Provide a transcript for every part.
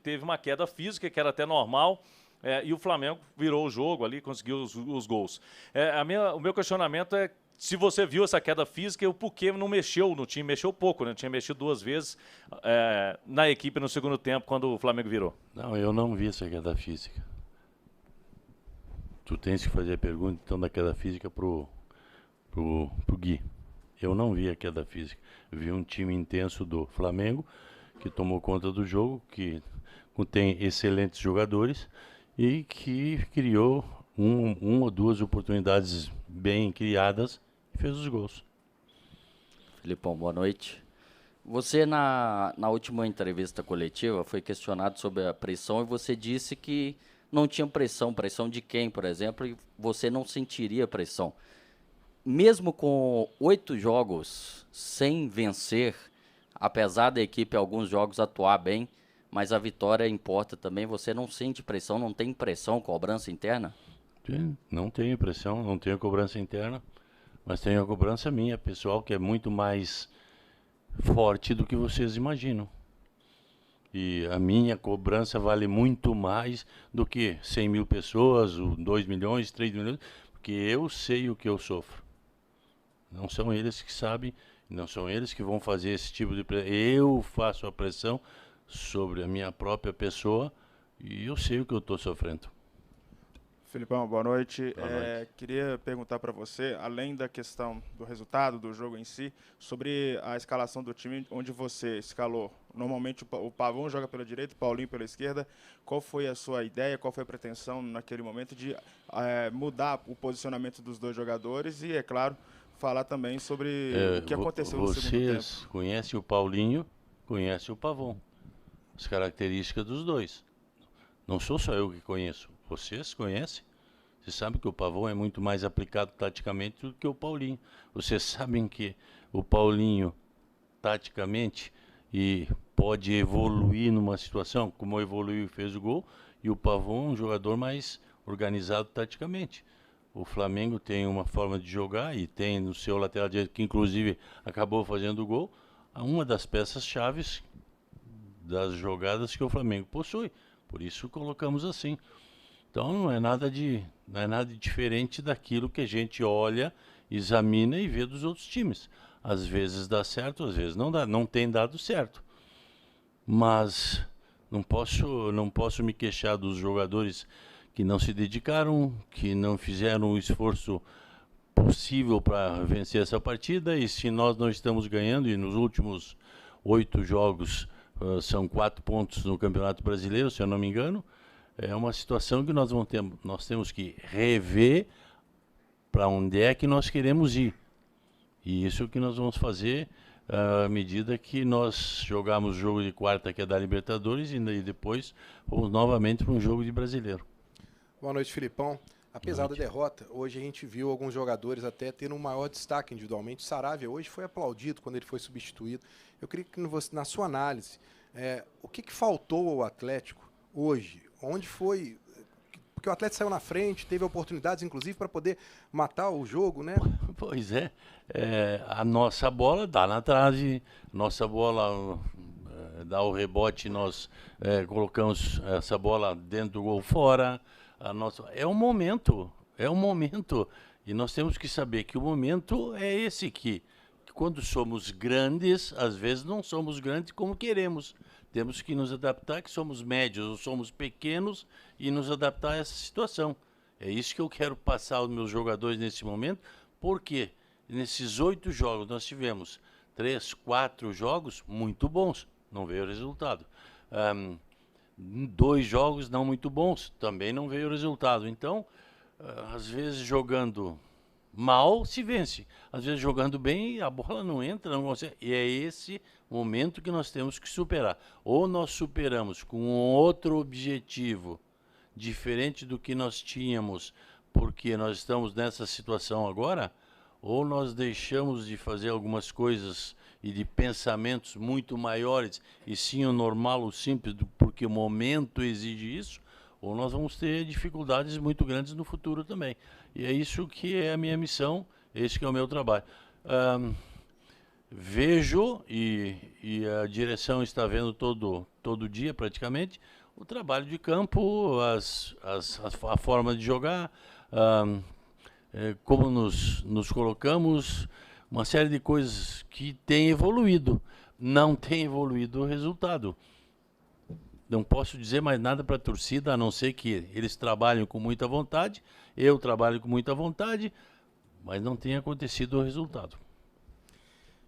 teve uma queda física, que era até normal, e o Flamengo virou o jogo ali, conseguiu os gols. O meu questionamento é se você viu essa queda física e o porquê não mexeu no time, mexeu pouco, né? Tinha mexido 2 vezes na equipe no segundo tempo, quando o Flamengo virou. Não, eu não vi essa queda física. Tu tens que fazer a pergunta, então, da queda física pro Gui. Eu não vi a queda física. Eu vi um time intenso do Flamengo, que tomou conta do jogo, que tem excelentes jogadores e que criou uma ou duas oportunidades bem criadas e fez os gols. Filipão, boa noite. Você, na última entrevista coletiva, foi questionado sobre a pressão e você disse que não tinha pressão. Pressão de quem, por exemplo, e você não sentiria pressão. Mesmo com 8 jogos sem vencer, apesar da equipe alguns jogos atuar bem, mas a vitória importa também, você não sente pressão, não tem pressão, cobrança interna? Sim, não tenho pressão, não tenho cobrança interna, mas tenho a cobrança minha, pessoal, que é muito mais forte do que vocês imaginam. E a minha cobrança vale muito mais do que 100 mil pessoas, 2 milhões, 3 milhões, porque eu sei o que eu sofro. Não são eles que sabem, não são eles que vão fazer esse tipo de pressão. Eu faço a pressão sobre a minha própria pessoa e eu sei o que eu estou sofrendo. Filipão, boa noite. Boa noite. Queria perguntar para você, além da questão do resultado, do jogo em si, sobre a escalação do time onde você escalou. Normalmente o Pavão joga pela direita, o Paulinho pela esquerda. Qual foi a sua ideia, qual foi a pretensão naquele momento de mudar o posicionamento dos dois jogadores e, é claro, falar também sobre o que aconteceu no segundo tempo? Vocês conhecem o Paulinho, conhecem o Pavão. As características dos dois. Não sou só eu que conheço. Vocês conhecem? Vocês sabem que o Pavão é muito mais aplicado taticamente do que o Paulinho. Vocês sabem que o Paulinho, taticamente, e pode evoluir numa situação, como evoluiu e fez o gol, e o Pavão é um jogador mais organizado taticamente. O Flamengo tem uma forma de jogar e tem no seu lateral direito, que inclusive acabou fazendo o gol, uma das peças-chaves das jogadas que o Flamengo possui. Por isso colocamos assim. Então não é nada diferente daquilo que a gente olha, examina e vê dos outros times. Às vezes dá certo, às vezes não dá, não tem dado certo. Mas não posso me queixar dos jogadores que não se dedicaram, que não fizeram o esforço possível para vencer essa partida. E se nós não estamos ganhando, e nos últimos 8 jogos são 4 pontos no Campeonato Brasileiro, se eu não me engano, é uma situação que nós temos que rever para onde é que nós queremos ir. E isso é o que nós vamos fazer à medida que nós jogarmos o jogo de quarta, que é da Libertadores, e depois vamos novamente para um jogo de Brasileiro. Boa noite, Filipão. Apesar da derrota, hoje a gente viu alguns jogadores até tendo um maior destaque individualmente. Saravia hoje foi aplaudido quando ele foi substituído. Eu queria que você, na sua análise, o que faltou ao Atlético hoje? Onde foi? Porque o Atlético saiu na frente, teve oportunidades, inclusive, para poder matar o jogo, né? Pois é. A nossa bola dá na trave, nossa bola dá o rebote, nós colocamos essa bola dentro do gol fora. É um momento. E nós temos que saber que o momento é esse que quando somos grandes, às vezes não somos grandes como queremos. Temos que nos adaptar, que somos médios ou somos pequenos, e nos adaptar a essa situação. É isso que eu quero passar aos meus jogadores nesse momento, porque nesses 8 jogos nós tivemos 3, 4 jogos muito bons, não veio o resultado. 2 jogos não muito bons, também não veio o resultado. Então, às vezes jogando mal se vence, às vezes jogando bem a bola não entra, não consegue. E é esse momento que nós temos que superar. Ou nós superamos com outro objetivo diferente do que nós tínhamos, porque nós estamos nessa situação agora, ou nós deixamos de fazer algumas coisas e de pensamentos muito maiores, e sim o normal, o simples, porque o momento exige isso, ou nós vamos ter dificuldades muito grandes no futuro também. E é isso que é a minha missão, esse que é o meu trabalho. vejo, e a direção está vendo todo dia praticamente, o trabalho de campo, a forma de jogar, como nos colocamos, uma série de coisas que tem evoluído. Não tem evoluído o resultado. Não posso dizer mais nada para a torcida, a não ser que eles trabalhem com muita vontade, eu trabalho com muita vontade, mas não tem acontecido o resultado.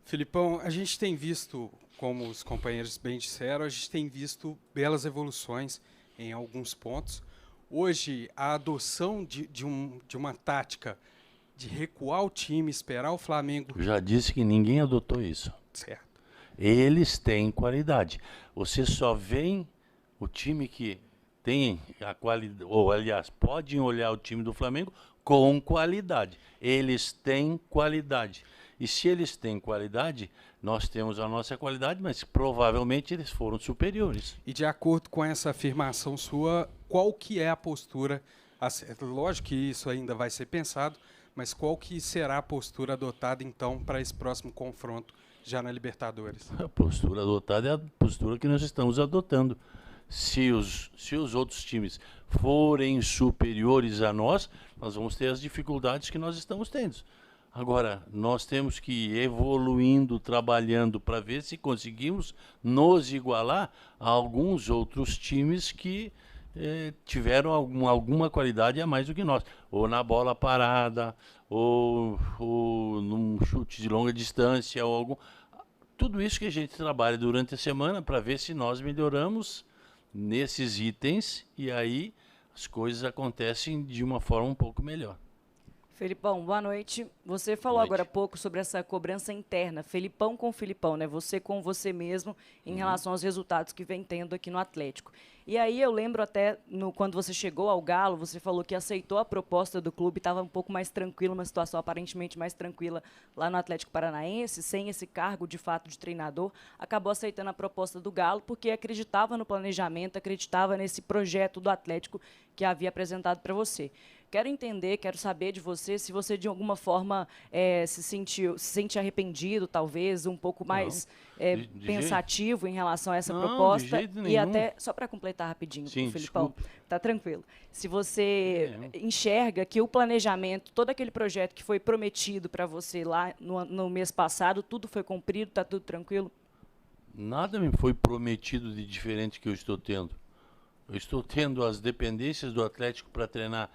Filipão, a gente tem visto, como os companheiros bem disseram, a gente tem visto belas evoluções em alguns pontos. Hoje, a adoção de uma tática de recuar o time, esperar o Flamengo... Já disse que ninguém adotou isso. Certo. Eles têm qualidade. Você só vê o time que tem a qualidade, ou aliás, podem olhar o time do Flamengo com qualidade. Eles têm qualidade. E se eles têm qualidade, nós temos a nossa qualidade, mas provavelmente eles foram superiores. E de acordo com essa afirmação sua, qual que é a postura? Lógico que isso ainda vai ser pensado, mas qual que será a postura adotada então para esse próximo confronto já na Libertadores? A postura adotada é a postura que nós estamos adotando. Se os outros times forem superiores a nós vamos ter as dificuldades que nós estamos tendo. Agora, nós temos que ir evoluindo, trabalhando para ver se conseguimos nos igualar a alguns outros times que tiveram alguma qualidade a mais do que nós. Ou na bola parada, ou num chute de longa distância, ou algum... Tudo isso que a gente trabalha durante a semana para ver se nós melhoramos nesses itens e aí as coisas acontecem de uma forma um pouco melhor. Felipão, boa noite. Você falou agora há pouco sobre essa cobrança interna, Felipão com Filipão, né? Você com você mesmo em relação aos resultados que vem tendo aqui no Atlético. E aí eu lembro até, quando você chegou ao Galo, você falou que aceitou a proposta do clube, estava um pouco mais tranquilo, uma situação aparentemente mais tranquila lá no Atlético Paranaense, sem esse cargo de fato de treinador, acabou aceitando a proposta do Galo porque acreditava no planejamento, acreditava nesse projeto do Atlético que havia apresentado para você. Quero entender, quero saber de você se você de alguma forma se sente arrependido, talvez, um pouco mais pensativo em relação a essa proposta. De jeito nenhum. E até, só para completar rapidinho, Felipão, tá tranquilo. Se você enxerga que o planejamento, todo aquele projeto que foi prometido para você lá no mês passado, tudo foi cumprido, tá tudo tranquilo? Nada me foi prometido de diferente que eu estou tendo. Eu estou tendo as dependências do Atlético para treinar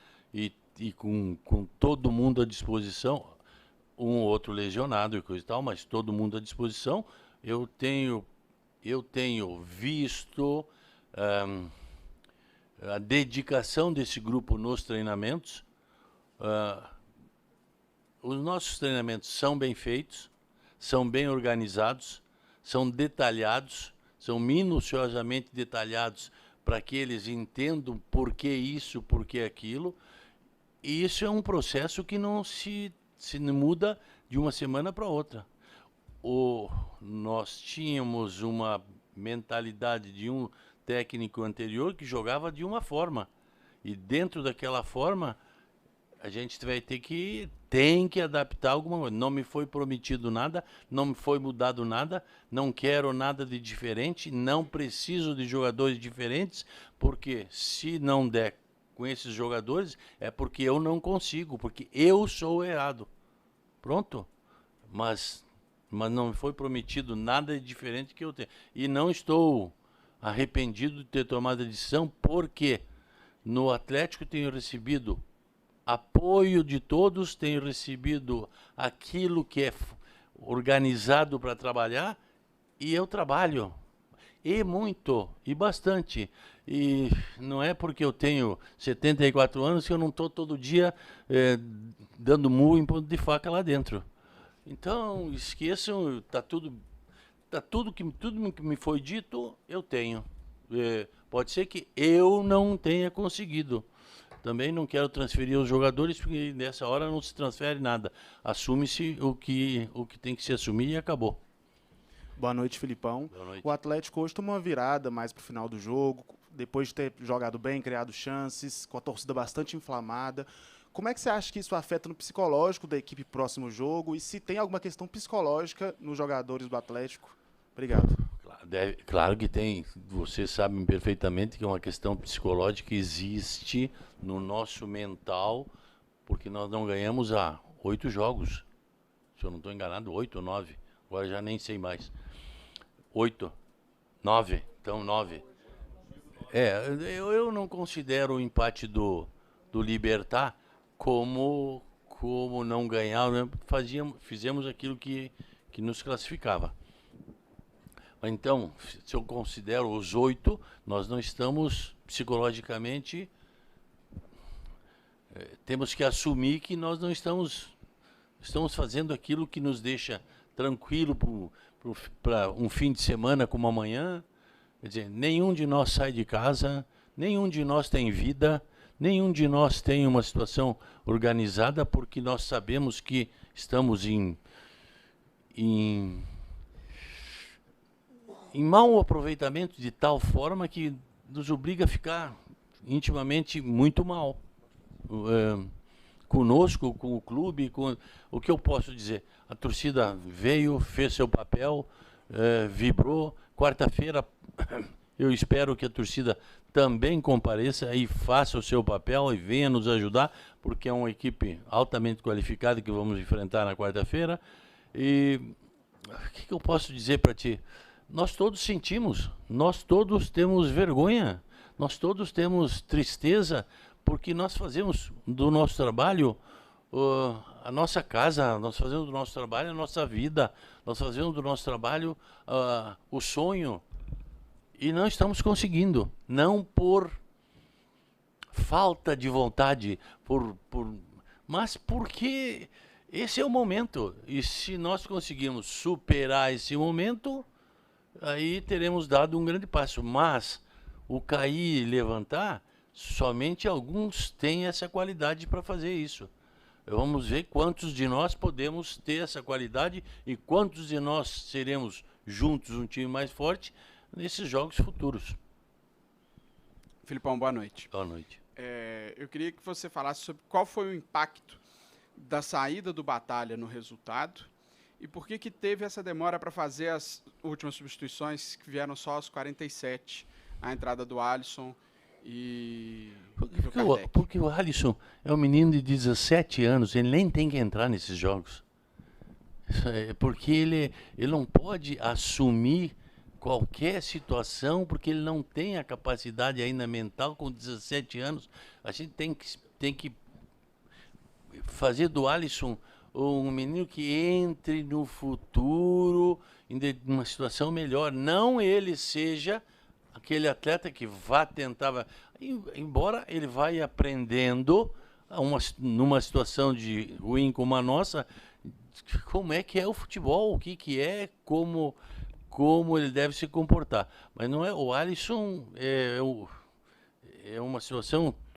e com todo mundo à disposição, um ou outro lesionado e coisa e tal, mas todo mundo à disposição. Eu tenho visto a dedicação desse grupo nos treinamentos. Os nossos treinamentos são bem feitos, são bem organizados, são detalhados, são minuciosamente detalhados para que eles entendam por que isso, por que aquilo. E isso é um processo que não se muda de uma semana para outra. Nós tínhamos uma mentalidade de um técnico anterior que jogava de uma forma. E dentro daquela forma, a gente tem que adaptar alguma coisa. Não me foi prometido nada, não me foi mudado nada, não quero nada de diferente, não preciso de jogadores diferentes, porque se não der com esses jogadores, é porque eu não consigo, porque eu sou errado. Pronto. Mas não me foi prometido nada diferente que eu tenho. E não estou arrependido de ter tomado a decisão, porque no Atlético tenho recebido apoio de todos, tenho recebido aquilo que é organizado para trabalhar, e eu trabalho. E muito, e bastante. E não é porque eu tenho 74 anos que eu não estou todo dia dando murro em ponto de faca lá dentro. Então, esqueçam, tudo que me foi dito, eu tenho. Pode ser que eu não tenha conseguido. Também não quero transferir os jogadores, porque nessa hora não se transfere nada. Assume-se o que tem que se assumir e acabou. Boa noite, Filipão. Boa noite. O Atlético hoje tomou uma virada mais para o final do jogo, depois de ter jogado bem, criado chances, com a torcida bastante inflamada. Como é que você acha que isso afeta no psicológico da equipe próximo jogo e se tem alguma questão psicológica nos jogadores do Atlético? Obrigado. Claro que tem. Vocês sabem perfeitamente que é uma questão psicológica que existe no nosso mental, porque nós não ganhamos há 8 jogos. Se eu não estou enganado, 8 ou 9. Agora já nem sei mais. 8, 9. Então, 9. Eu não considero o empate do Libertad como não ganhar, né? Fizemos aquilo que nos classificava. Então, se eu considero os 8, nós não estamos psicologicamente... temos que assumir que nós não estamos fazendo aquilo que nos deixa tranquilo para um fim de semana como amanhã. Quer dizer, nenhum de nós sai de casa, nenhum de nós tem vida, nenhum de nós tem uma situação organizada, porque nós sabemos que estamos em mau aproveitamento de tal forma que nos obriga a ficar intimamente muito mal. Conosco, com o clube, o que eu posso dizer? A torcida veio, fez seu papel, vibrou. Quarta-feira, eu espero que a torcida também compareça e faça o seu papel e venha nos ajudar, porque é uma equipe altamente qualificada que vamos enfrentar na quarta-feira. E o que eu posso dizer para ti? Nós todos sentimos, nós todos temos vergonha, nós todos temos tristeza, porque nós fazemos do nosso trabalho a nossa casa, nós fazemos do nosso trabalho a nossa vida, nós fazemos do nosso trabalho o sonho, e não estamos conseguindo, não por falta de vontade, mas porque esse é o momento, e se nós conseguirmos superar esse momento, aí teremos dado um grande passo. Mas o cair e levantar, somente alguns têm essa qualidade para fazer isso. Vamos ver quantos de nós podemos ter essa qualidade e quantos de nós seremos juntos um time mais forte nesses jogos futuros. Filipão, boa noite. Boa noite. Eu queria que você falasse sobre qual foi o impacto da saída do Batalha no resultado e por que teve essa demora para fazer as últimas substituições que vieram só aos 47, a entrada do Alisson e do Kardec. Porque o Alisson é um menino de 17 anos, ele nem tem que entrar nesses jogos. Porque ele não pode assumir qualquer situação, porque ele não tem a capacidade ainda mental com 17 anos. A gente tem que fazer do Alisson um menino que entre no futuro em uma situação melhor. Não ele seja aquele atleta que vá tentar... Embora ele vai aprendendo numa situação de ruim como a nossa, como é que é o futebol, o que é, como ele deve se comportar. Mas não é... O Alisson é uma situação